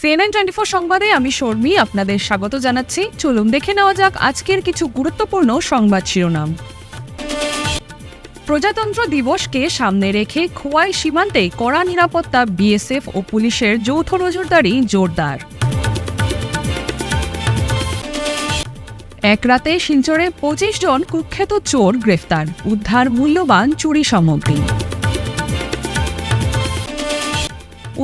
CNN24 সংবাদে আমি শর্মী আপনাদের স্বাগত জানাচ্ছি। চলুন দেখে নেওয়া যাক আজকের কিছু গুরুত্বপূর্ণ সংবাদ শিরোনাম। প্রজাতন্ত্র দিবসকে সামনে রেখে খোয়াই সীমান্তে কড়া নিরাপত্তা, বিএসএফ ও পুলিশের যৌথ নজরদারি জোরদার। এক রাতে শিলচরে 25 জন কুখ্যাত চোর গ্রেফতার, উদ্ধার মূল্যবান চুরি সামগ্রী।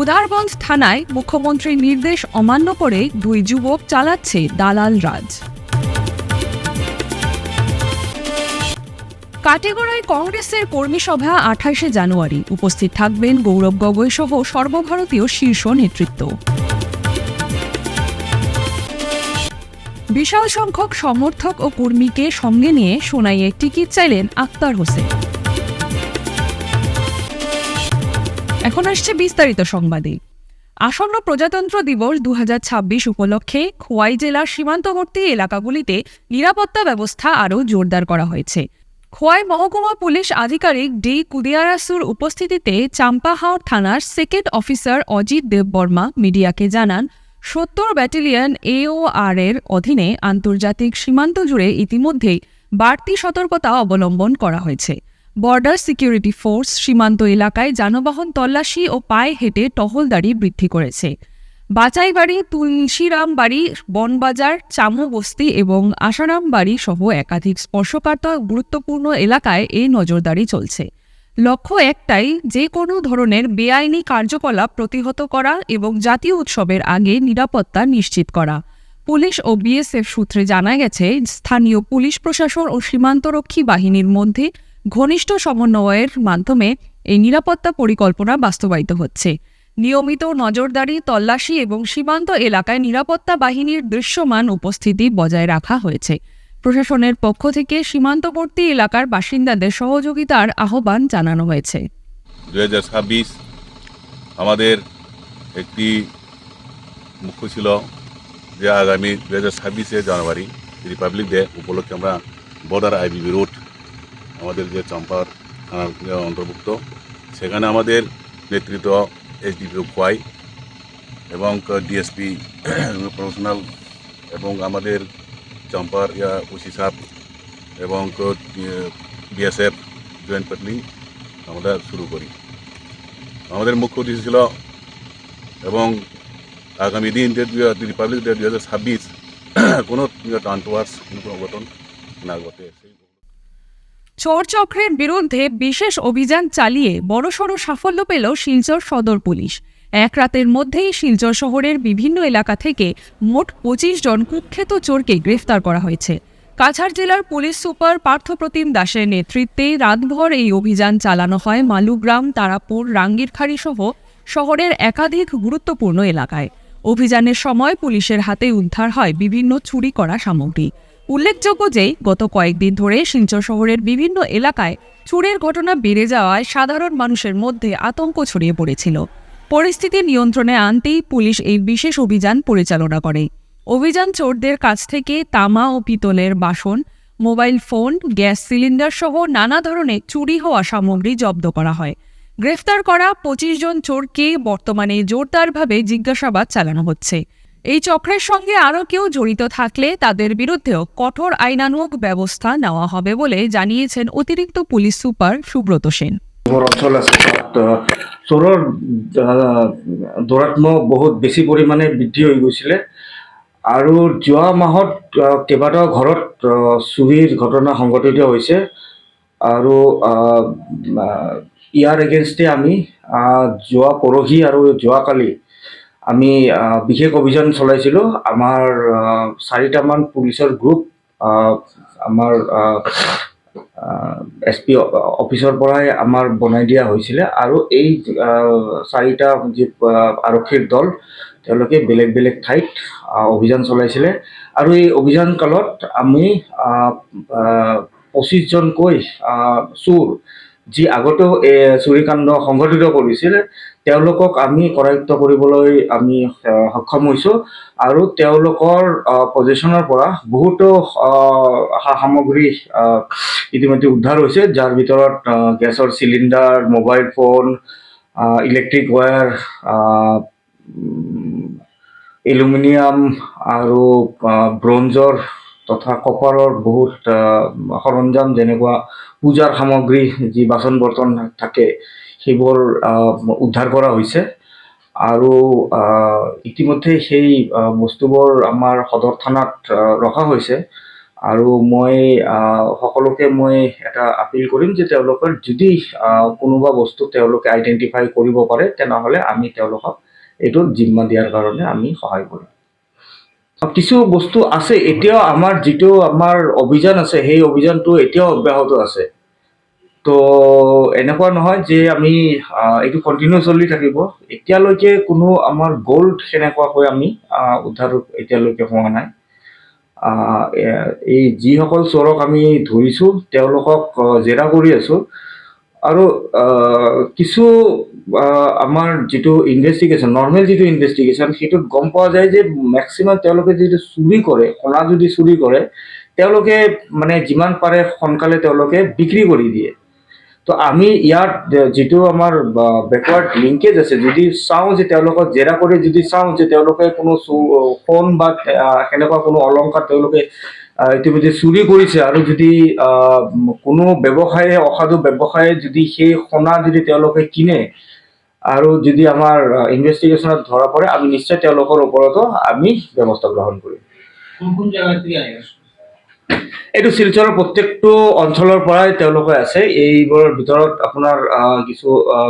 উধারবন্দ থানায় মুখ্যমন্ত্রীর নির্দেশ অমান্য করে 2 যুবক চালাচ্ছে দালাল রাজ। কাটিগড়ায় কংগ্রেসের কর্মী সভা 28শে জানুয়ারি, উপস্থিত থাকবেন গৌরব গগৈ সহ সর্বভারতীয় শীর্ষ নেতৃত্ব। বিশাল সংখ্যক সমর্থক ও কর্মীকে সঙ্গে নিয়ে সোনাইয়ে টিকিট চাইলেন আক্তার হোসেন। এখন আসছে বিস্তারিত সংবাদে। আসন্ন প্রজাতন্ত্র দিবস 2026 উপলক্ষে খোয়াই জেলার সীমান্তবর্তী এলাকাগুলিতে নিরাপত্তা ব্যবস্থা আরও জোরদার করা হয়েছে। খোয়াই মহকুমা পুলিশ আধিকারিক ডি কুদিয়ারাসুর উপস্থিতিতে চাম্পাহাওড় থানার সেকেন্ড অফিসার অজিত দেববর্মা মিডিয়াকে জানান, 70 ব্যাটালিয়ন AOR এর অধীনে আন্তর্জাতিক সীমান্ত জুড়ে ইতিমধ্যেই বাড়তি সতর্কতা অবলম্বন করা হয়েছে। বর্ডার সিকিউরিটি ফোর্স সীমান্ত এলাকায় যানবাহন তল্লাশি ও পায়ে হেঁটে টহলদারি বৃদ্ধি করেছে। বাচাইবাড়ি, তুলসীরামবাড়ি, বনবাজার, চামুবস্তি এবং আসারামবাড়ি সহ একাধিক স্পর্শকাতর গুরুত্বপূর্ণ এলাকায় এই নজরদারি চলছে। লক্ষ্য একটাই, যে কোনো ধরনের বেআইনি কার্যকলাপ প্রতিহত করা এবং জাতীয় উৎসবের আগে নিরাপত্তা নিশ্চিত করা। পুলিশ ও বিএসএফ সূত্রে জানা গেছে, স্থানীয় পুলিশ প্রশাসন ও সীমান্তরক্ষী বাহিনীর মধ্যে ঘনিষ্ঠ সমন্বয়ের মাধ্যমে এই নিরাপত্তা পরিকল্পনা বাস্তবায়িত হচ্ছে। নিয়মিত নজরদারি, তল্লাশি এবং সীমান্ত এলাকায় নিরাপত্তা বাহিনীর দৃশ্যমান উপস্থিতি বজায় রাখা হয়েছে। প্রশাসনের পক্ষ থেকে সীমান্তবর্তী এলাকার বাসিন্দাদের সহযোগিতার আহ্বান জানানো হয়েছে। 2026 আমাদের একটি মুখ্য ছিল যে আগামী 2026 জানুয়ারি রিপাবলিক ডে উপলক্ষে আমরা বর্ডার IBB রুট আমাদের যে চম্পার থানার অন্তর্ভুক্ত, সেখানে আমাদের নেতৃত্ব SDP খোয়াই এবং DSP প্রফেশনাল এবং আমাদের চম্পার ওসি সাহেব এবং BSF জয়েন্ট প্যাট্রোলিং আমরা শুরু করি। আমাদের মুখ্য উদ্দেশ্য ছিল এবং আগামী দিন রিপাবলিক ডে 2026 কোনো টানটোয়ার্স কোনো অঘটন না ঘটে। চোর চক্রের বিরুদ্ধে বিশেষ অভিযান চালিয়ে বড়সড় সাফল্য পেল শিলচর সদর পুলিশ। এক রাতের মধ্যেই শিলচর শহরের বিভিন্ন এলাকা থেকে মোট 25 জন কুখ্যাত চোরকে গ্রেফতার করা হয়েছে। কাছাড় জেলার পুলিশ সুপার পার্থপ্রতিম দাসের নেতৃত্বে রাতভর এই অভিযান চালানো হয় মালুগ্রাম, তারাপুর, রাঙ্গিরখাড়ি সহ শহরের একাধিক গুরুত্বপূর্ণ এলাকায়। অভিযানের সময় পুলিশের হাতে উদ্ধার হয় বিভিন্ন চুরি করা সামগ্রী। উল্লেখযোগ্য যে গত কয়েকদিন ধরে শিলচর শহরের বিভিন্ন এলাকায় চুরির ঘটনা বেড়ে যাওয়ায় সাধারণ মানুষের মধ্যে আতঙ্ক ছড়িয়ে পড়েছিল। পরিস্থিতি নিয়ন্ত্রণে আনতেই পুলিশ এই বিশেষ অভিযান পরিচালনা করে। অভিযান চোরদের কাছ থেকে তামা ও পিতলের বাসন, মোবাইল ফোন, গ্যাস সিলিন্ডার সহ নানা ধরনের চুরি হওয়া সামগ্রী জব্দ করা হয়। গ্রেফতার করা 25 জন চোরকে বর্তমানে জোরদারভাবে জিজ্ঞাসাবাদ চালানো হচ্ছে। এই চক্রের সঙ্গে আরও কেউ জড়িত থাকলে তাদের বিরুদ্ধেও কঠোর আইনানুগ ব্যবস্থা নেওয়া হবে বলে জানিয়েছেন অতিরিক্ত পুলিশ সুপার সুব্রত সেন। অঞ্চল আছে তাত চোৰৰ দৌৰাত্ম্য বহুত বেছি পৰিমাণে বৃদ্ধি হৈ গৈছিলে আৰু যোৱা মাহত কেইবাটাও ঘৰত চুৰিৰ ঘটনা সংঘটিত হৈছে আৰু ইয়াৰ এগেইনষ্টে আমি যোৱা পৰহি আৰু যোৱাকালি আমি বিশেষ অভিযান চলাইছিলোঁ। আমাৰ 4টামান পুলিচৰ গ্ৰুপ আমাৰ SP অফিচৰ পৰাই আমাৰ বনাই দিয়া হৈছিলে আৰু এই 4টা যি আৰক্ষীৰ দল তেওঁলোকে বেলেগ বেলেগ ঠাইত অভিযান চলাইছিলে আৰু এই অভিযান কালত আমি 25 জনকৈ চোৰ যি আগতেও চুৰিকাণ্ড সংঘটিত কৰিছিল তেওঁলোকক আমি কৰায়ত্ব কৰিবলৈ আমি সক্ষম হৈছোঁ আৰু তেওঁলোকৰ পজিশ্যনৰ পৰা বহুতো সা সামগ্ৰী ইতিমধ্যে উদ্ধাৰ হৈছে, যাৰ ভিতৰত গেছৰ cylinder, mobile phone, electric wire, aluminium আৰু ব্ৰঞ্জৰ তথা কপাৰৰ বহুত সৰঞ্জাম, যেনেকুৱা পূজাৰ সামগ্ৰী, যি বাচন বৰ্তন থাকে সেইবোৰ উদ্ধাৰ কৰা হৈছে। আৰু ইতিমধ্যে সেই বস্তুবোৰ আমাৰ সদৰ থানাত ৰখা হৈছে। আৰু মই সকলোকে মই এটা আপিল কৰিম যে তেওঁলোকৰ যদি কোনোবা বস্তু তেওঁলোকে আইডেণ্টিফাই কৰিব পাৰে, তেনেহ'লে আমি তেওঁলোকক এইটো জিম্মা দিয়াৰ কাৰণে আমি সহায় কৰিম। কিছু বস্তু আছে এতিয়াও, আমাৰ যিটো আমাৰ অভিযান আছে সেই অভিযানটো এতিয়াও অব্যাহত আছে। তো এনেকুৱা নহয় যে আমি এইটো কণ্টিনিউ চলি থাকিব। এতিয়ালৈকে কোনো আমাৰ গ'ল্ড সেনেকুৱাকৈ আমি উদ্ধাৰ এতিয়ালৈকে হোৱা নাই। এই যিসকল চোৰক আমি ধৰিছোঁ তেওঁলোকক জেৰা কৰি আছোঁ। আৰু কিছু আমাৰ যিটো ইনভেষ্টিগেশ্যন, নৰ্মেল যিটো ইনভেষ্টিগেশ্যন, সেইটোত গম পোৱা যায় যে মেক্সিমাম তেওঁলোকে যিটো চুৰি কৰে, সোণা যদি চুৰি কৰে, তেওঁলোকে মানে যিমান পাৰে সোনকালে তেওঁলোকে বিক্ৰী কৰি দিয়ে। তো আমি ইয়াত যিটো আমাৰ বেকৱাৰ্ড লিংকেজ আছে, যদি চাওঁ যে তেওঁলোকক জেৰা কৰি যদি চাওঁ যে তেওঁলোকে কোনো সোণ বা সেনেকুৱা কোনো অলংকাৰ তেওঁলোকে ইতিমধ্যে চুৰি কৰিছে, আৰু যদি কোনো ব্যৱসায়ে, অসাধু ব্যৱসায়ে যদি সেই সোণা যদি তেওঁলোকে কিনে আৰু যদি আমাৰ ইনভেষ্টিগেশ্যনত ধৰা পৰে, আমি নিশ্চয় তেওঁলোকৰ ওপৰতো আমি ব্যৱস্থা গ্ৰহণ কৰিম। কোন জায়গা থেকে আনে? এইটো শিলচৰৰ প্ৰত্যেকটো অঞ্চলৰ পৰাই তেওঁলোকে আছে। এইবোৰৰ ভিতৰত আপোনাৰ কিছু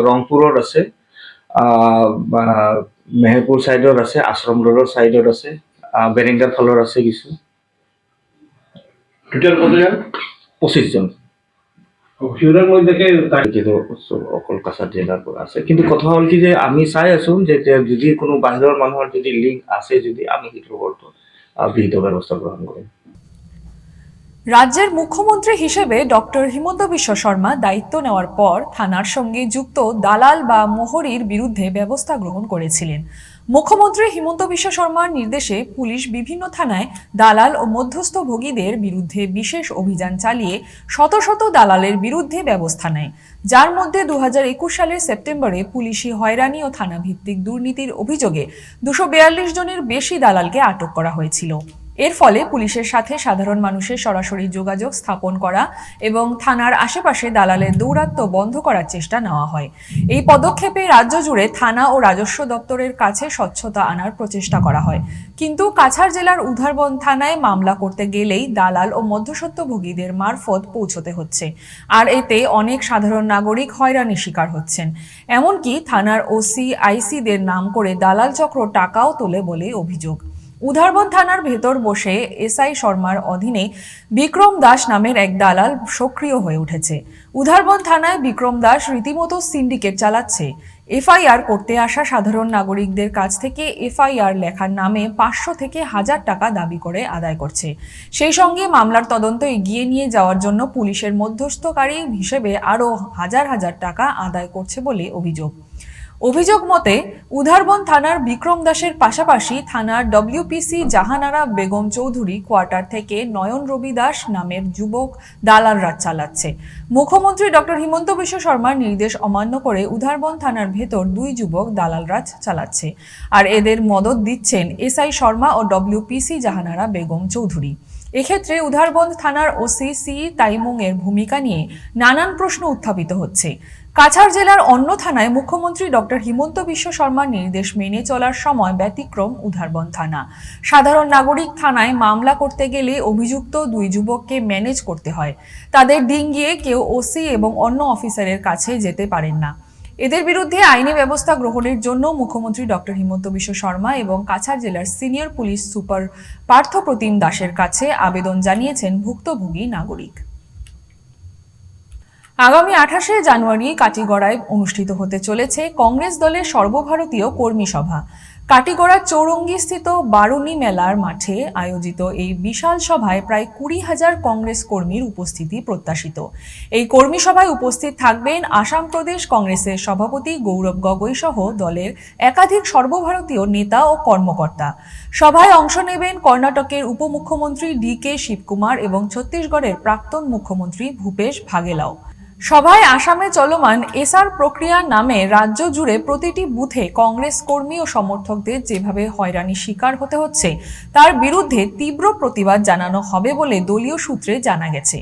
ৰংপুৰৰ আছে, মেহেৰপুৰ ছাইডত আছে, আশ্ৰম ৰোডৰ ছাইডত আছে, বেৰেংগাৰ ফালৰ আছে কিছু। টোটাল কতজন? 25 জন। সিওৰৰ মই দেখে কিন্তু অকল কাছাৰ জিলাৰ পৰা আছে। কিন্তু কথা হ'ল কি যে আমি চাই আছো যে যদি কোনো বাহিৰৰ মানুহৰ যদি লিংক আছে, যদি আমি সেইটোৰ ওপৰত বিহিত ব্যৱস্থা গ্ৰহণ কৰিম। রাজ্যের মুখ্যমন্ত্রী হিসেবে ডক্টর হিমন্ত বিশ্ব শর্মা দায়িত্ব নেওয়ার পর থানার সঙ্গে যুক্ত দালাল বা মোহরির বিরুদ্ধে ব্যবস্থা গ্রহণ করেছিলেন। মুখ্যমন্ত্রী হিমন্ত বিশ্ব শর্মার নির্দেশে পুলিশ বিভিন্ন থানায় দালাল ও মধ্যস্থ ভোগীদের বিরুদ্ধে বিশেষ অভিযান চালিয়ে শত শত দালালের বিরুদ্ধে ব্যবস্থা নেয়, যার মধ্যে 2021 সালের সেপ্টেম্বরে পুলিশি হয়রানি ও থানা ভিত্তিক দুর্নীতির অভিযোগে 242 জনের বেশি দালালকে আটক করা হয়েছিল। এর ফলে পুলিশের সাথে সাধারণ মানুষের সরাসরি যোগাযোগ স্থাপন করা এবং থানার আশেপাশে দালালের দৌরাত্ম্য বন্ধ করার চেষ্টা নেওয়া হয়। এই পদক্ষেপে রাজ্য জুড়ে থানা ও রাজস্ব দপ্তরের কাছে স্বচ্ছতা আনার প্রচেষ্টা করা হয়। কিন্তু কাছাড় জেলার উধারবন থানায় মামলা করতে গেলেই দালাল ও মধ্যস্বত্বভোগীদের মারফত পৌঁছতে হচ্ছে, আর এতে অনেক সাধারণ নাগরিক হয়রানির শিকার হচ্ছেন। এমনকি থানার ওসি, আইসিদের নাম করে দালাল চক্র টাকাও তোলে বলে অভিযোগ। উধারবন থানার ভেতর বসে এসআই শর্মার অধীনে বিক্রম দাস নামের এক দালাল সক্রিয় হয়ে উঠেছে। উধারবন থানায় বিক্রম দাস রীতিমতো সিন্ডিকেট চালাচ্ছে। এফআইআর করতে আসা সাধারণ নাগরিকদের কাছ থেকে এফআইআর লেখার নামে 500 থেকে 1000 টাকা দাবি করে আদায় করছে। সেই সঙ্গে মামলার তদন্ত এগিয়ে নিয়ে যাওয়ার জন্য পুলিশের মধ্যস্থকারী হিসেবে আরও হাজার হাজার টাকা আদায় করছে বলে অভিযোগ মতে উধারবন থানার বিক্রম দাসের পাশাপাশি থানার ডব্লিউপিসি জাহানারা বেগম চৌধুরী কোয়ার্টার থেকে নয়ন রবি দাস নামের যুবক দালাল রাজ চালাচ্ছে। মুখ্যমন্ত্রী ডক্টর হিমন্ত বিশ্ব শর্মার নির্দেশ অমান্য করে উধারবন থানার ভেতর 2 যুবক দালাল রাজ চালাচ্ছে, আর এদের মদত দিচ্ছেন এসআই শর্মা ও ডব্লিউপিসি জাহানারা বেগম চৌধুরী। এক্ষেত্রে উধারবন থানার ওসি সি তাইমুং এর ভূমিকা নিয়ে নানান প্রশ্ন উত্থাপিত হচ্ছে। কাছাড় জেলার অন্য থানায় মুখ্যমন্ত্রী ডক্টর হিমন্ত বিশ্ব শর্মার নির্দেশ মেনে চলার সময় ব্যতিক্রম উধারবন থানা। সাধারণ নাগরিক থানায় মামলা করতে গেলে অভিযুক্ত 2 যুবককে ম্যানেজ করতে হয়। তাদের ডিঙ্গিয়ে কেউ ওসি এবং অন্য অফিসারের কাছে যেতে পারেন না। এদের বিরুদ্ধে আইনি ব্যবস্থা গ্রহণের জন্য মুখ্যমন্ত্রী ডক্টর হিমন্ত বিশ্ব শর্মা এবং কাছাড় জেলার সিনিয়র পুলিশ সুপার পার্থ প্রতিম দাসের কাছে আবেদন জানিয়েছেন ভুক্তভোগী নাগরিক। আগামী 28শে জানুয়ারি কাটিগড়ায় অনুষ্ঠিত হতে চলেছে কংগ্রেস দলের সর্বভারতীয় কর্মী সভা। কাটিগড়া চৌরঙ্গীস্থিত বারুণী মেলার মাঠে আয়োজিত এই বিশাল সভায় প্রায় 20,000 কংগ্রেস কর্মীর উপস্থিতি প্রত্যাশিত। এই কর্মী সভায় উপস্থিত থাকবেন আসাম প্রদেশ কংগ্রেসের সভাপতি গৌরব গগৈ সহ দলের একাধিক সর্বভারতীয় নেতা ও কর্মকর্তা। সভায় অংশ নেবেন কর্ণাটকের উপমুখ্যমন্ত্রী DK শিবকুমার এবং ছত্তিশগড়ের প্রাক্তন মুখ্যমন্ত্রী ভূপেশ ভাগেলাও। সভায় আসামে চলমান এসআর প্রক্রিয়া নামে রাজ্য জুড়ে প্রতিটি বুথে কংগ্রেস কর্মী ও সমর্থকদের যেভাবে হয়রানির শিকার হতে হচ্ছে তার বিরুদ্ধে তীব্র প্রতিবাদ জানানো হবে বলে দলীয় সূত্রে জানা গেছে।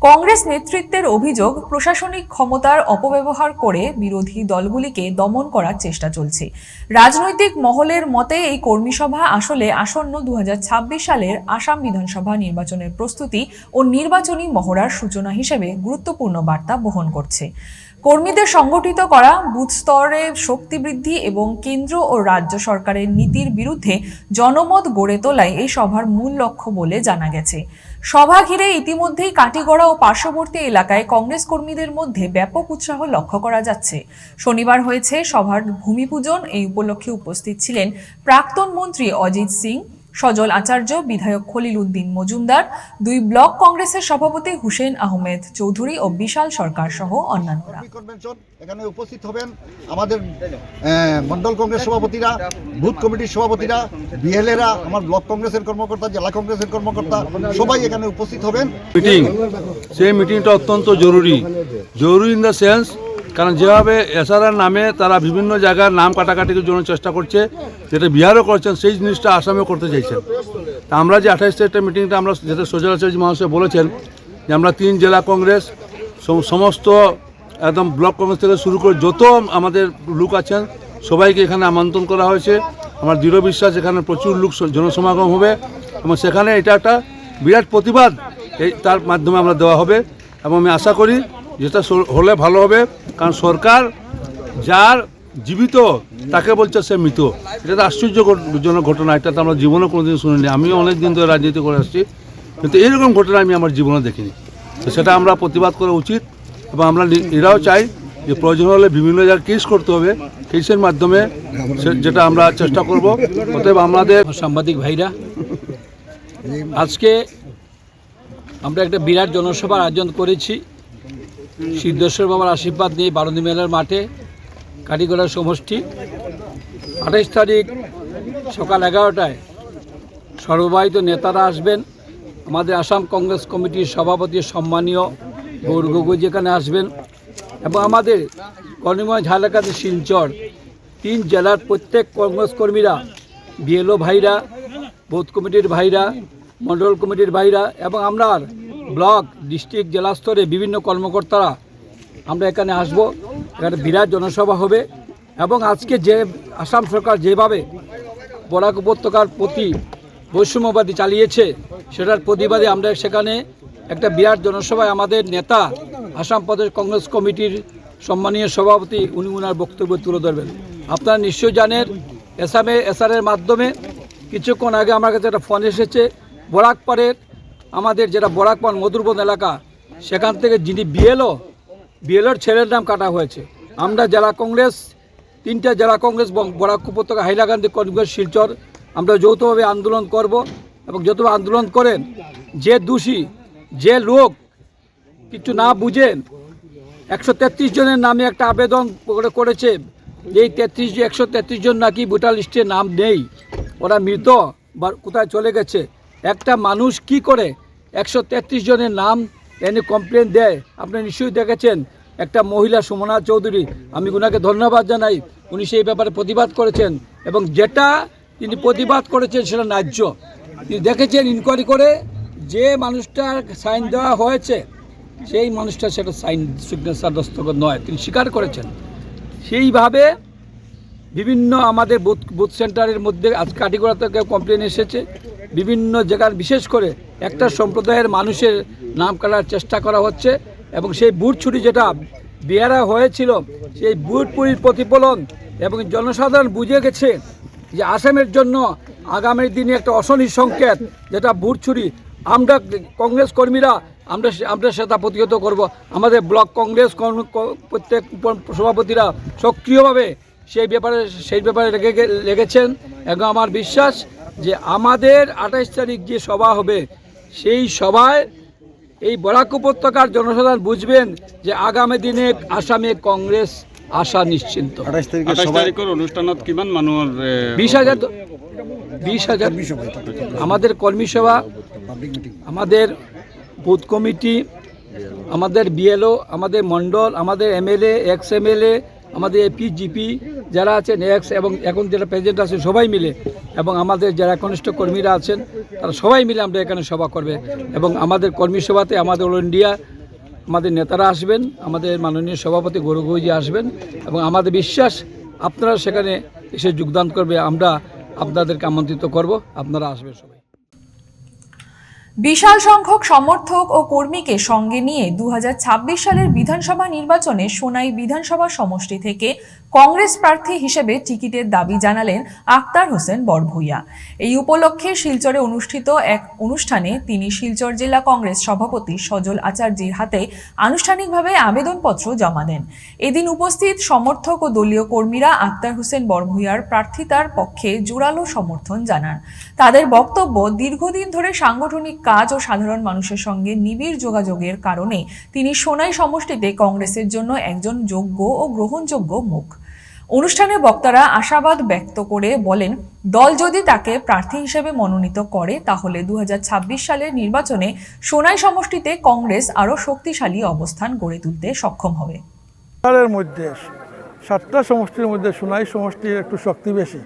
কংগ্রেস নেতৃত্বের অভিযোগ, প্রশাসনিক ক্ষমতার অপব্যবহার করে বিরোধী দলগুলিকে দমন করার চেষ্টা চলছে। রাজনৈতিক মহলের মতে এই কর্মী সভা আসলে আসন্ন 2026 সালের আসাম বিধানসভা নির্বাচনের প্রস্তুতি ও নির্বাচনী মহড়ার সূচনা হিসেবে গুরুত্বপূর্ণ বার্তা বহন করছে। কর্মীদের সংগঠিত করা, বুথ স্তরে শক্তি বৃদ্ধি এবং কেন্দ্র ও রাজ্য সরকারের নীতির বিরুদ্ধে জনমত গড়ে তোলাই এই সভার মূল লক্ষ্য বলে জানা গেছে। সভা ঘিরে ইতিমধ্যেই কাটিগড়া ও পার্শ্ববর্তী এলাকায় কংগ্রেস কর্মীদের মধ্যে ব্যাপক উৎসাহ লক্ষ্য করা যাচ্ছে। শনিবার হয়েছে সভার ভূমিপূজন। এই উপলক্ষে উপস্থিত ছিলেন প্রাক্তন মন্ত্রী অজিত সিং, সজল আচার্য, বিধায়ক খলিল উদ্দিন মজুমদার, 2 ব্লক কংগ্রেসের সভাপতি হুসেন আহমেদ চৌধুরী ও বিশাল সরকার সহ অন্যান্যরা। কনভেনশন এখানে উপস্থিত হবেন আমাদের মন্ডল কংগ্রেস সভাপতিরা, বুথ কমিটির সভাপতিরা, বিএলএরা, আমার ব্লক কংগ্রেসের কর্মকর্তা, জেলা কংগ্রেসের কর্মকর্তা সবাই এখানে উপস্থিত হবেন। মিটিং, সেই মিটিংটা অত্যন্ত জরুরি ইন দ্য সেন্স, কারণ যেভাবে এসআরআর নামে তারা বিভিন্ন জায়গার নাম কাটাকাটির জন্য চেষ্টা করছে, যেটা বিহারও করছেন, সেই জিনিসটা আসামেও করতে চাইছেন। তা আমরা যে 28 তারিখের মিটিংটা আমরা যেটা সজল আচার্য মহাশয় বলেছেন যে আমরা 3 জেলা কংগ্রেস, সমস্ত একদম ব্লক কংগ্রেস থেকে শুরু করে যত আমাদের লোক আছেন সবাইকে এখানে আমন্ত্রণ করা হয়েছে। আমার দৃঢ় বিশ্বাস এখানে প্রচুর লোক জনসমাগম হবে এবং সেখানে এটা একটা বিরাট প্রতিবাদ তার মাধ্যমে আমরা দেওয়া হবে এবং আমি আশা করি যেটা হলে ভালো হবে, কারণ সরকার যার জীবিত তাকে বলছে সে মৃত। এটা তো আশ্চর্যজনক ঘটনা, এটা তো আমরা জীবনে কোনোদিন শুনিনি। আমিও অনেক দিন ধরে রাজনীতি করে আসছি, কিন্তু এইরকম ঘটনা আমি আমার জীবনে দেখিনি। তো সেটা আমরা প্রতিবাদ করা উচিত এবং আমরা এরাও চাই যে প্রয়োজন হলে বিভিন্ন জায়গায় কেস করতে হবে, কেসের মাধ্যমে যেটা আমরা চেষ্টা করব। অতএব আমাদের সাংবাদিক ভাইরা, আজকে আমরা একটা বিরাট জনসভার আয়োজন করেছি সিদ্ধেশ্বর বাবার আশীর্বাদ নিয়ে বারুণী মেলার মাঠে, কাটিগড়া সমষ্টি। 28 তারিখ সকাল 11টায় সর্ববাহিত নেতারা আসবেন। আমাদের আসাম কংগ্রেস কমিটির সভাপতি সম্মানীয় গৌর গগৈ যেখানে আসবেন এবং আমাদের কর্মীময় ঝালকাঠি, শিলচর 3 জেলার প্রত্যেক কংগ্রেস কর্মীরা, বিএলও ভাইরা, বুথ কমিটির ভাইরা, মন্ডল কমিটির ভাইরা এবং আমরা ব্লক, ডিস্ট্রিক্ট, জেলা স্তরে বিভিন্ন কর্মকর্তারা আমরা এখানে আসব। এখানে বিরাট জনসভা হবে এবং আজকে যে আসাম সরকার যেভাবে বরাক উপত্যকার প্রতি বৈষম্যবাদী চালিয়েছে সেটার প্রতিবাদে আমরা সেখানে একটা বিরাট জনসভায় আমাদের নেতা, আসাম প্রদেশ কংগ্রেস কমিটির সম্মানীয় সভাপতি, উনি ওনার বক্তব্য তুলে ধরবেন। আপনারা নিশ্চয়ই জানেন এসআরের মাধ্যমে কিছুক্ষণ আগে আমার কাছে একটা ফোন এসেছে, বরাকপাড়ের আমাদের যেটা বরাকপাড় মধুরবন এলাকা, সেখান থেকে যিনি বিএলওর ছেলের নাম কাটা হয়েছে। আমরা জেলা কংগ্রেস, 3টা জেলা কংগ্রেস বরাক উপত্যকা, হাইলাকান্দি, করিমগঞ্জ, শিলচর আমরা যৌথভাবে আন্দোলন করব এবং যৌথভাবে আন্দোলন করেন যে দোষী, যে লোক কিছু না বুঝেন 133 জনের নামে একটা আবেদন করেছে, এই 133 জন নাকি ভোটার লিস্টে নাম নেই, ওরা মৃত বা কোথায় চলে গেছে। একটা মানুষ কি করে 133 জনের নাম এনে কমপ্লেন দেয়? আপনি নিশ্চয়ই দেখেছেন একটা মহিলা সুমনা চৌধুরী, আমি ওনাকে ধন্যবাদ জানাই, উনি সেই ব্যাপারে প্রতিবাদ করেছেন এবং যেটা তিনি প্রতিবাদ করেছেন সেটা ন্যায্য। তিনি দেখেছেন ইনকোয়ারি করে যে মানুষটার সাইন দেওয়া হয়েছে সেই মানুষটা সেটা সাইন সিগনেচার দস্তখত নয়, তিনি স্বীকার করেছেন। সেইভাবে বিভিন্ন আমাদের বুথ সেন্টারের মধ্যে আজ কাটিগড়া থেকে কমপ্লেন এসেছে, বিভিন্ন জায়গার বিশেষ করে একটা সম্প্রদায়ের মানুষের নাম কাটার চেষ্টা করা হচ্ছে এবং সেই বুট ছুটি যেটা বিহারে হয়েছিল সেই বুট পুরির প্রতিফলন এবং জনসাধারণ বুঝে গেছে যে আসামের জন্য আগামী দিনে একটা অশনি সংকেত, যেটা বুট ছুরি। আমরা কংগ্রেস কর্মীরা আমরা সেটা প্রতিহত করব। আমাদের ব্লক কংগ্রেস প্রত্যেক সভাপতিরা সক্রিয়ভাবে সেই ব্যাপারে লেগেছেন এবং আমার বিশ্বাস যে আমাদের 28 তারিখ যে সভা হবে সেই সভায় এই বরাক উপত্যকার জনসাধারণ বুঝবেন যে আগামী দিনে আসামে কংগ্রেস আশা নিশ্চিন্ত। 28 তাৰিখৰ অনুষ্ঠানত কিমান মানুহৰ 20,000 আমাদের কর্মী সভা, আমাদের বুথ কমিটি আমাদের বিএলও, আমাদের মণ্ডল, আমাদের এমএলএ, এক্স এমএলএ, আমাদের এপি জিপি যারা আছেন এক্স এবং এখন যারা প্রেসিডেন্ট আছেন সবাই মিলে, এবং আমাদের যারা কনিষ্ঠ কর্মীরা আছেন তারা সবাই মিলে আমরা এখানে সভা করবে। এবং আমাদের কর্মী সভাতে আমাদের অল ইন্ডিয়া আমাদের নেতারা আসবেন, আমাদের মাননীয় সভাপতি গৌরবজি আসবেন, এবং আমাদের বিশ্বাস আপনারা সেখানে এসে যোগদান করবে। আমরা আপনাদেরকে আমন্ত্রিত করব, আপনারা আসবেন সবাই। বিশাল সংখ্যক সমর্থক ও কর্মীকে সঙ্গে নিয়ে 2026 সালের বিধানসভা নির্বাচনে সোনাই বিধানসভা সমষ্টি থেকে কংগ্রেস প্রার্থী হিসেবে টিকিটের দাবি জানালেন আক্তার হোসেন বড়ভূইয়া। এই উপলক্ষে শিলচরে অনুষ্ঠিত এক অনুষ্ঠানে তিনি শিলচর জেলা কংগ্রেস সভাপতি সজল আচার্যের হাতে আনুষ্ঠানিকভাবে আবেদনপত্র জমা দেন। এদিন উপস্থিত সমর্থক ও দলীয় কর্মীরা আক্তার হোসেন বড়ভূইয়ার প্রার্থিতার পক্ষে জোরালো সমর্থন জানান। তাদের বক্তব্য, দীর্ঘদিন ধরে সাংগঠনিক কাজ ও সাধারণ মানুষের সঙ্গে নিবিড় যোগাযোগের কারণে তিনি সোনাই সমষ্টিতে কংগ্রেসের জন্য একজন যোগ্য ও গ্রহণযোগ্য মুখ। অনুষ্ঠানে বক্তারা আশাবাদ ব্যক্ত করে বলেন, দল যদি তাকে প্রার্থী হিসেবে মনোনীত করে তাহলে 2026 সালের নির্বাচনে সোনাই সমষ্টিতে কংগ্রেস আরও শক্তিশালী অবস্থান গড়ে তুলতে সক্ষম হবে। এর মধ্যে 7টা সমষ্টির মধ্যে সোনাই সমষ্টির একটু শক্তি বেশি,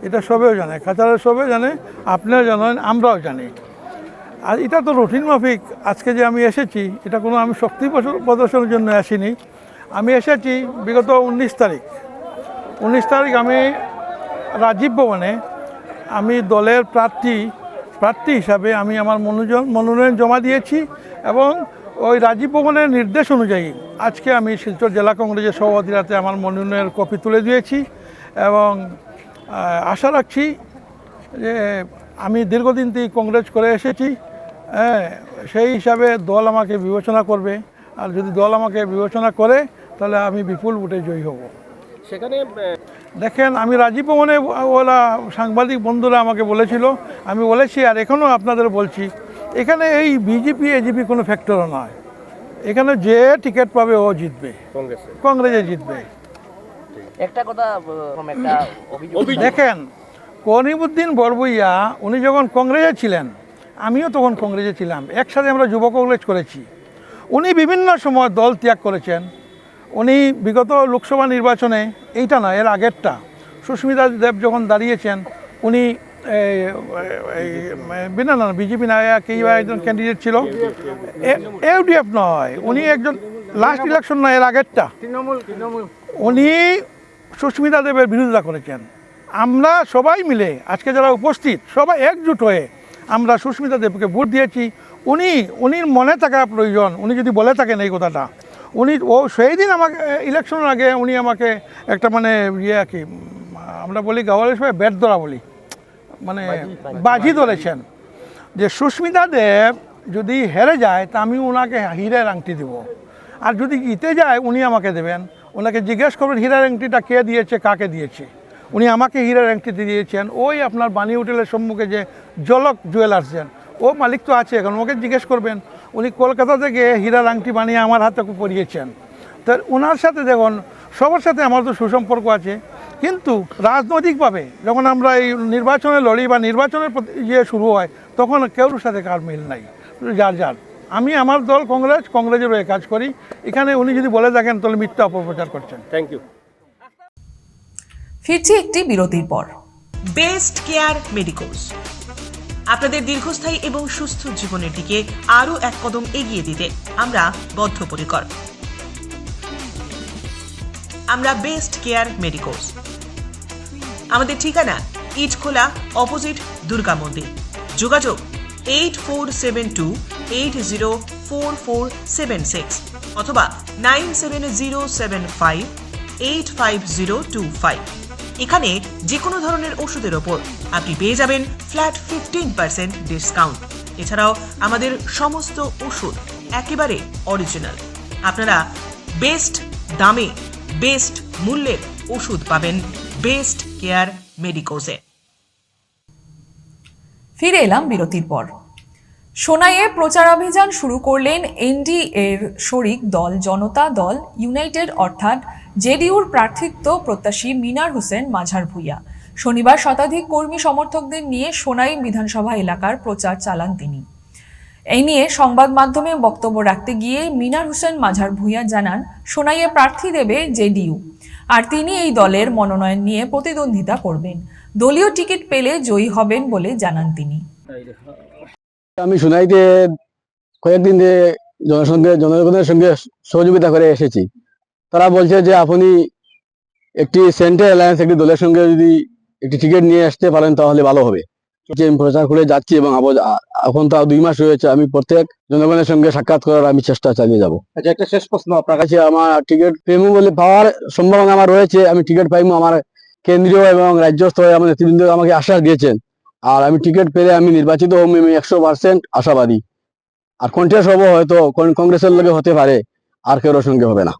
এটা সবেও জানে, কাছাড়ের সবে জানে, আপনারা জানেন, আমরাও জানি। আর এটা তো রুটিন মাফিক। আজকে যে আমি এসেছি এটা কোনো আমি শক্তি প্রদর্শনের জন্য আসিনি। আমি এসেছি বিগত 19 তারিখ আমি রাজীব ভবনে আমি দলের প্রার্থী হিসাবে আমি আমার মনোনয়ন জমা দিয়েছি, এবং ওই রাজীব ভবনের নির্দেশ অনুযায়ী আজকে আমি শিলচর জেলা কংগ্রেসের সভাপতির হাতে আমার মনোনয়নের কপি তুলে দিয়েছি। এবং আশা রাখছি যে আমি দীর্ঘদিন থেকে কংগ্রেস করে এসেছি, সেই হিসাবে দল আমাকে বিবেচনা করবে। আর যদি দল আমাকে বিবেচনা করে তাহলে আমি বিপুল ভোটে জয়ী হব। সেখানে দেখেন, আমি রাজীব ভবনে ওরা সাংবাদিক বন্ধুরা আমাকে বলেছিল, আমি বলেছি আর এখনও আপনাদের বলছি, এখানে এই বিজেপি এজিপি কোনো ফ্যাক্টরও নয়। এখানে যে টিকিট পাবে ও জিতবে, কংগ্রেসে জিতবে। একটা কথা, একটা অভিযোগ দেখেন, করিমউদ্দিন বড়ভূইয়া উনি যখন কংগ্রেসে ছিলেন, আমিও তখন কংগ্রেসে ছিলাম, একসাথে আমরা যুব কংগ্রেস করেছি। উনি বিভিন্ন সময় দল ত্যাগ করেছেন। উনি বিগত লোকসভা নির্বাচনে, এইটা না এর আগেরটা, সুস্মিতা দেব যখন দাঁড়িয়েছেন, উনি বিজেপি না একজন ক্যান্ডিডেট ছিল, ইউডিএফ নয়, উনি একজন লাস্ট ইলেকশন নয় এর আগেরটা, উনি সুস্মিতা দেবের বিরোধিতা করেছেন। আমরা সবাই মিলে আজকে যারা উপস্থিত সবাই একজুট হয়ে আমরা সুস্মিতা দেবকে ভোট দিয়েছি। উনির মনে থাকা প্রয়োজন, উনি যদি বলে থাকেন এই কথাটা, সেই দিন আমাকে ইলেকশনের আগে উনি আমাকে একটা মানে কি আমরা বলি গাওয়ালের সবাই ব্যাট ধরা বলি, মানে বাজি ধরেছেন যে সুস্মিতা দেব যদি হেরে যায় তা আমি ওনাকে হীরের আংটি দেব, আর যদি জিতে যায় উনি আমাকে দেবেন। ওনাকে জিজ্ঞেস করবেন হীরের আংটিটা কে দিয়েছে, কাকে দিয়েছে। উনি আমাকে হীরের আংটি দিয়েছেন। ওই আপনার বাণী হোটেলের সম্মুখে যে জলক জুয়েলার্সেন, ও মালিক তো আছে এখন, ওকে জিজ্ঞেস করবেন। উনি কলকাতা থেকে হীরার আংটি বানিয়ে আমার হাতে পরিয়েছেন। তো ওনার সাথে দেখুন, সবার সাথে আমার তো সুসম্পর্ক আছে, কিন্তু রাজনৈতিকভাবে যখন আমরা এই নির্বাচনে লড়ি বা নির্বাচনের শুরু হয় তখন কেউর সাথে কার মিল নাই, যার। আমি আমার দল কংগ্রেসের হয়ে কাজ করি। এখানে উনি যদি বলে থাকেন তাহলে মিথ্যা অপপ্রচার করছেন। Thank you. ফিরছি একটি বিরতির পর। বেস্ট কেয়ার মেডিকোস আপনাদের দীর্ঘস্থায়ী এবং সুস্থ জীবনের দিকে আরও এক কদম এগিয়ে দিতে আমরা বদ্ধপরিকর। আমরা বেস্ট কেয়ার মেডিকোস, আমাদের ঠিকানা ইটখোলা অপোজিট দুর্গা মন্দির। যোগাযোগ 8472804476 অথবা 9707585025। এখানে যে কোনো ধরনের ওষুধের ওপর আপনি পেয়ে যাবেন ফ্ল্যাট 15% ডিসকাউন্ট। এছাড়াও আমাদের সমস্ত ওষুধ একেবারে অরিজিনাল। আপনারা বেস্ট দামে বেস্ট মূল্যের ওষুধ পাবেন বেস্ট কেয়ার মেডিকোসে। ফিরে এলাম বিরতির পর। সোনাইয়ে প্রচারাভিযান শুরু করলেন এনডিএর শরিক দল জনতা দল ইউনাইটেড অর্থাৎ জেডিইউর প্রার্থিত্ব প্রত্যাশী মিনার হোসেন মাঝার ভূঁইয়া। শনিবার শতাধিক কর্মী সমর্থকদের নিয়ে সোনাই বিধানসভা এলাকার প্রচার চালান তিনি। এই নিয়ে সংবাদ মাধ্যমে বক্তব্য রাখতে গিয়ে মিনার হোসেন মাঝার ভূঁইয়া জানান, সোনাইয়ে প্রার্থী দেবে জেডিইউ, আর তিনি এই দলের মনোনয়ন নিয়ে প্রতিদ্বন্দ্বিতা করবেন। দলীয় টিকিট পেলে জয়ী হবেন বলে জানান তিনি। আমি সোনাইতে কয়েকদিন ধরে জনগণের সঙ্গে সহযোগিতা করে এসেছি। তারা বলছে যে আপনি একটি সেন্ট্রাল অ্যালায়েন্স একটি দলের সঙ্গে যদি একটি টিকিট নিয়ে আসতে পারেন তাহলে ভালো হবে। যে আমি প্রচার করে যাচ্ছি এবং এখন তো 2 মাস হয়েছে, আমি প্রত্যেক জনগণের সঙ্গে সাক্ষাৎ করার আমি চেষ্টা চালিয়ে যাব। আচ্ছা, একটা শেষ প্রশ্ন আপনার কাছে আমার টিকিট পেমু বলে পাওয়ার সম্ভাবনা আমার রয়েছে। আমি টিকিট পাইমু, আমার কেন্দ্রীয় এবং রাজ্য স্তরে আমার নেতৃবৃন্দ আমাকে আশ্বাস দিয়েছেন। আর আমি টিকিট পেলে আমি নির্বাচিত হব, আমি 100% আশাবাদী। আর কন্টেস্ট হবো, হয়তো কংগ্রেসের লগে হতে পারে, আর কেউর সঙ্গে হবে না।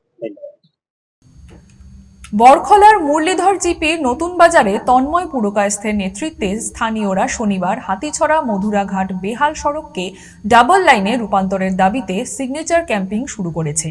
বরখলার মুরলীধর জিপির নতুন বাজারে তন্ময় পুরকায়স্থের নেতৃত্বে স্থানীয়রা শনিবার হাতিছড়া মধুরাঘাট বেহাল সড়ককে ডাবল লাইনে রূপান্তরের দাবিতে সিগনেচার ক্যাম্পিং শুরু করেছে।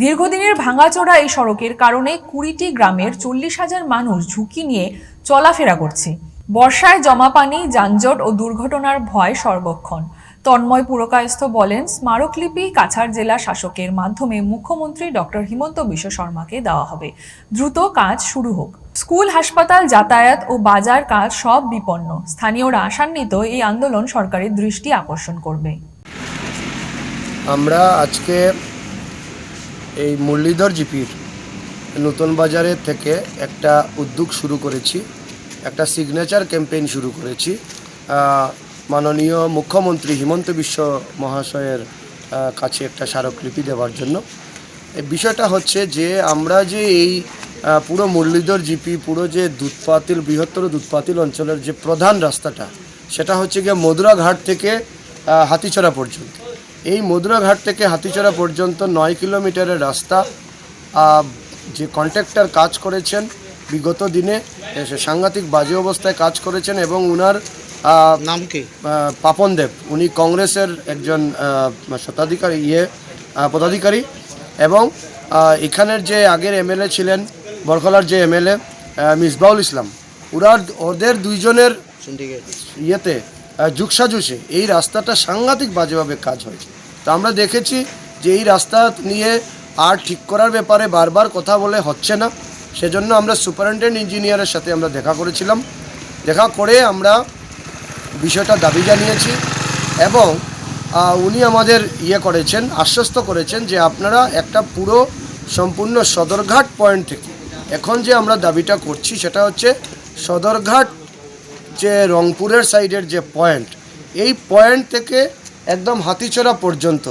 দীর্ঘদিনের ভাঙাচোরা এই সড়কের কারণে 20টি গ্রামের 40,000 মানুষ ঝুঁকি নিয়ে চলাফেরা করছে। বর্ষায় জমা পানি, যানজট ও দুর্ঘটনার ভয় সর্বক্ষণ। তন্ময় পুরকায়স্থ বলেন, স্মারকলিপি কাছাড় জেলা শাসকের মাধ্যমে মুখ্যমন্ত্রী ডক্টর হিমন্ত বিশ্ব শর্মাকে দেওয়া হবে। দ্রুত কাজ শুরু হোক। স্কুল, হাসপাতাল, যাতায়াত ও বাজার কাজ সব বিপন্ন। স্থানীয়রা আশান্বিত এই আন্দোলন সরকারের দৃষ্টি আকর্ষণ করবে। আমরা আজকে এই মুরলীধর জিপির নতুন বাজারে থেকে একটা উদ্যোগ শুরু করেছি, একটা সিগনেচার ক্যাম্পেইন শুরু করেছি মাননীয় মুখ্যমন্ত্রী হিমন্ত বিশ্ব মহাশয়ের কাছে একটা স্মারকলিপি দেওয়ার জন্য। এই বিষয়টা হচ্ছে যে আমরা যে এই পুরো মুরলীধর জিপি, পুরো যে দুধপাতিল, বৃহত্তর দুধপাতিল অঞ্চলের যে প্রধান রাস্তাটা, সেটা হচ্ছে গিয়ে মধুরাঘাট থেকে হাতিছড়া পর্যন্ত। এই মধুরাঘাট থেকে হাতিছড়া পর্যন্ত 9 কিলোমিটারের রাস্তা যে কন্ট্রাক্টর কাজ করেছেন বিগত দিনে সাংঘাতিক বাজে অবস্থায় কাজ করেছেন, এবং উনার নাম কি পাপন দেব, উনি কংগ্রেসের একজন পদাধিকারী, এবং এখানের যে আগের এমএলএ ছিলেন বরখলার যে এমএলএ মিসবাউল ইসলাম, ওদের দুইজনের ইয়েতে যুগসাজুষে এই রাস্তাটা সাংঘাতিক বাজেভাবে কাজ হয়েছে। তো আমরা দেখেছি যে এই রাস্তা নিয়ে আর ঠিক করার ব্যাপারে বারবার কথা বলে হচ্ছে না। সেজন্য আমরা সুপারিনটেন্ডেন্ট ইঞ্জিনিয়ারের সাথে আমরা দেখা করেছিলাম। দেখা করে আমরা বিষয়টা দাবি জানিয়েছি, এবং উনি আমাদের করেছেন, আশ্বস্ত করেছেন যে আপনারা একটা পুরো সম্পূর্ণ সদরঘাট পয়েন্ট থেকে, এখন যে আমরা দাবিটা করছি সেটা হচ্ছে সদরঘাট যে রংপুরের সাইডের যে পয়েন্ট, এই পয়েন্ট থেকে একদম হাতিছড়া পর্যন্ত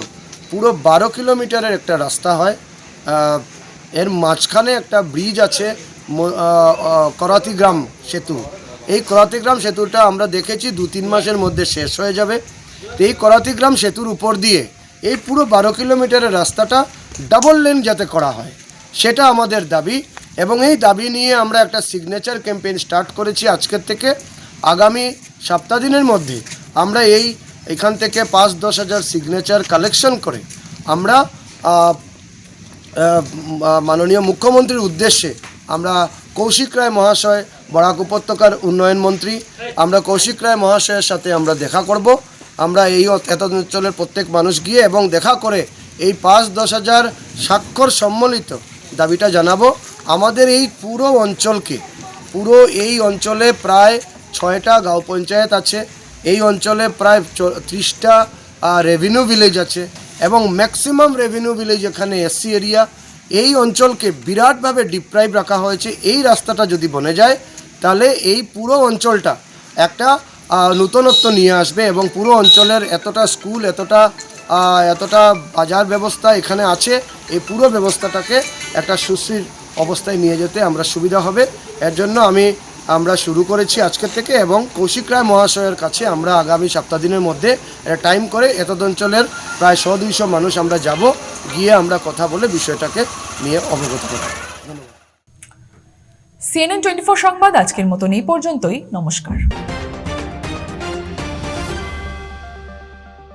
পুরো 12 কিলোমিটারের একটা রাস্তা হয়। এর মাঝখানে একটা ব্রিজ আছে, করাতিগ্রাম সেতু। এই করাতিগ্রাম সেতুটা আমরা দেখেছি 2-3 মাসের মধ্যে শেষ হয়ে যাবে। এই করাতিগ্রাম সেতুর উপর দিয়ে এই পুরো 12 কিলোমিটারের রাস্তাটা ডাবল লেন যাতে করা হয়, সেটা আমাদের দাবি। এবং এই দাবি নিয়ে আমরা একটা সিগনেচার ক্যাম্পেইন স্টার্ট করেছি আজকের থেকে। আগামী সপ্তাহ দিনের মধ্যে আমরা এখান থেকে 5-10 হাজার সিগনেচার কালেকশন করে আমরা মাননীয় মুখ্যমন্ত্রীর উদ্দেশ্যে, আমরা কৌশিক রায় মহাশয়, বরাক উপত্যকার উন্নয়ন মন্ত্রী, আমরা কৌশিক রায় মহাশয়ের সাথে আমরা দেখা করব। আমরা এত অঞ্চলের প্রত্যেক মানুষ গিয়ে এবং দেখা করে এই 5-10 হাজার স্বাক্ষর সম্মিলিত দাবিটা জানাবো। আমাদের এই পুরো এই অঞ্চলে প্রায় 6টা গাঁও পঞ্চায়েত আছে, এই অঞ্চলে প্রায় 30টা রেভিনিউ ভিলেজ আছে, এবং ম্যাক্সিমাম রেভিনিউ ভিলেজ এখানে এসসি এরিয়া। এই অঞ্চলকে বিরাটভাবে ডিপ্রাইভ রাখা হয়েছে। এই রাস্তাটা যদি বনে যায় তাহলে এই পুরো অঞ্চলটা একটা নূতনত্ব নিয়ে আসবে, এবং পুরো অঞ্চলের এতটা স্কুল, এতটা বাজার ব্যবস্থা এখানে আছে, এই পুরো ব্যবস্থাটাকে একটা সুস্থির অবস্থায় নিয়ে যেতে আমরা সুবিধা হবে। এর জন্য আমরা শুরু করেছি আজকের থেকে, এবং কৌশিক রায় মহাশয়ের কাছে আমরা আগামী সপ্তাহ দিনের মধ্যে একটা টাইম করে এতদ অঞ্চলের প্রায় 100-200 মানুষ আমরা যাব, গিয়ে আমরা কথা বলে বিষয়টাকে নিয়ে অবগত করব। CNN 24 সংবাদ আজকের মতন এই পর্যন্তই। নমস্কার।